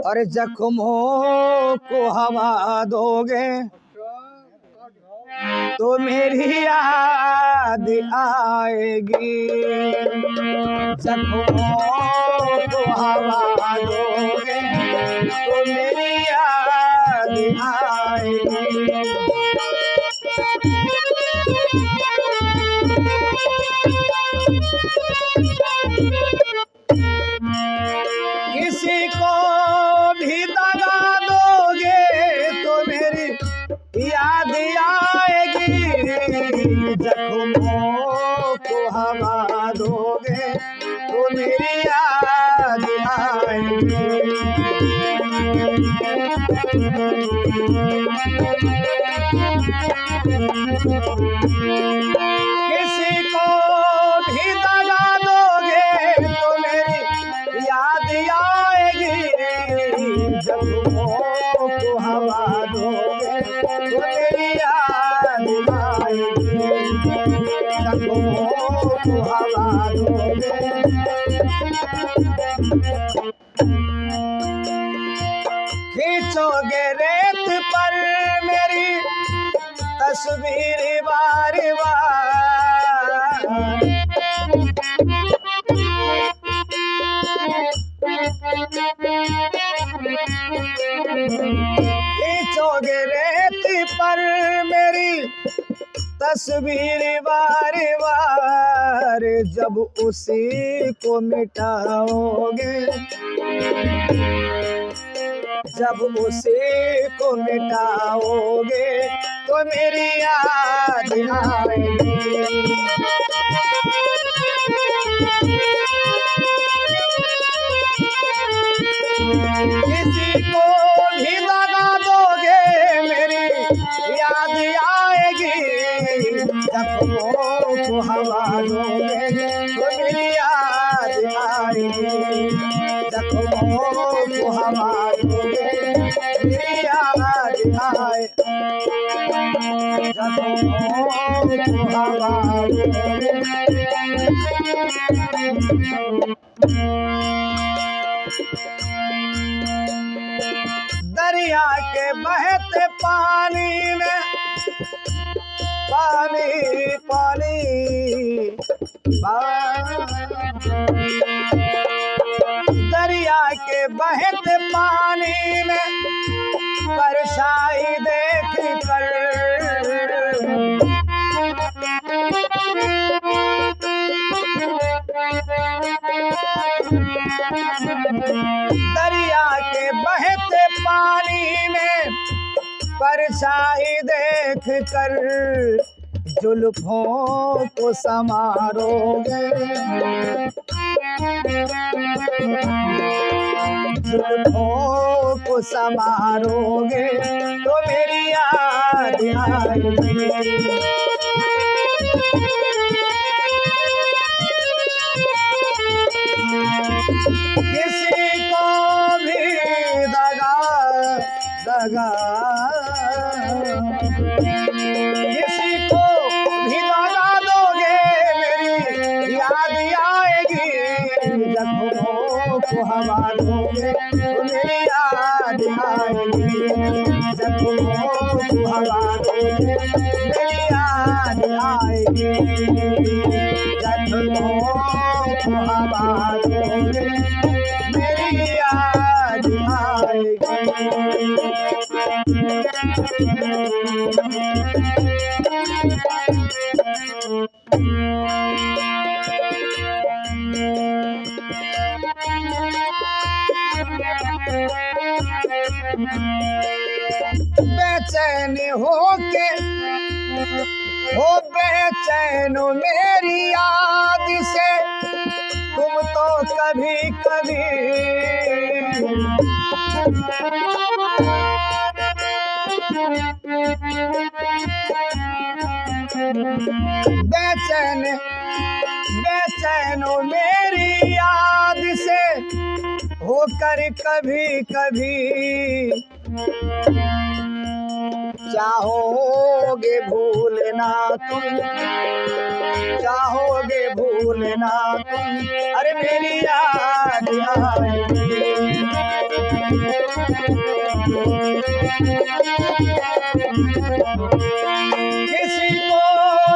और जख्मों को हवा दोगे तो मेरी याद आएगी। जख्मों को हवा दोगे तो मेरी याद आएगी। किसी को भी दगा दोगे तो मेरी याद आएगी। जख्मों को हवा दोगे तो मेरी याद आएगी। किसी को भी दगा दोगे तो मेरी याद आएगी। जख्मों को हवा दोगे तो मेरी याद आएगी। जख्मों को हवा दोगे। खींचोगे रेत पर मेरी तस्वीर बार बार। खींचोगे रेत पर मेरी तस्वीर बार बार। जब उसी को मिटाओगे, जब उसी को मिटाओगे तो मेरी याद आएगी। किसी को भी दगा दोगे मेरी याद आएगी। जख्मों को हवा दोगे तो मेरी याद आएगी। जख्मों को हवा दोगे मेरी याद आएगी। जख्मों को हवा दोगे। दरिया के बहते पानी में पानी पानी दरिया के बहते पानी में परछाई देख कर दरिया के बहते पानी में परछाई देख कर जुल्फों को समारोगे। जुल्फों को समारोगे तो मेरी याद आएगी। किसी को भी दगा किसी को भी दगा दोगे मेरी याद आएगी। जख्मों को हवा दोगे तो मेरी याद आएगी। जख्मों को हवा दोगे मेरी याद आएगी। जख्मों को हवा दोगे मेरी याद आएगी। बेचैन होके हो बेचैन मेरी याद से तुम तो कभी कभी। बेचैन बेचैन मेरी याद से होकर कभी कभी चाहोगे भूलना तुम, चाहोगे भूलना तुम, अरे मेरी याद आएगी। किसी को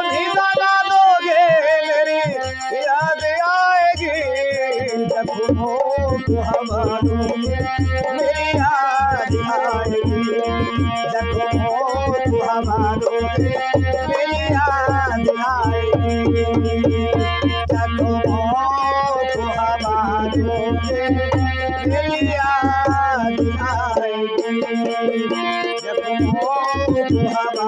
भी दगा दोगे मेरी याद आएगी, जख्मों को हवा दोगे मेरी याद आएगी, जख्मों को हवा दोगे मेरी याद आएगी, जख्मों को हवा दोगे मेरी याद आएगी, जख्मों को हवा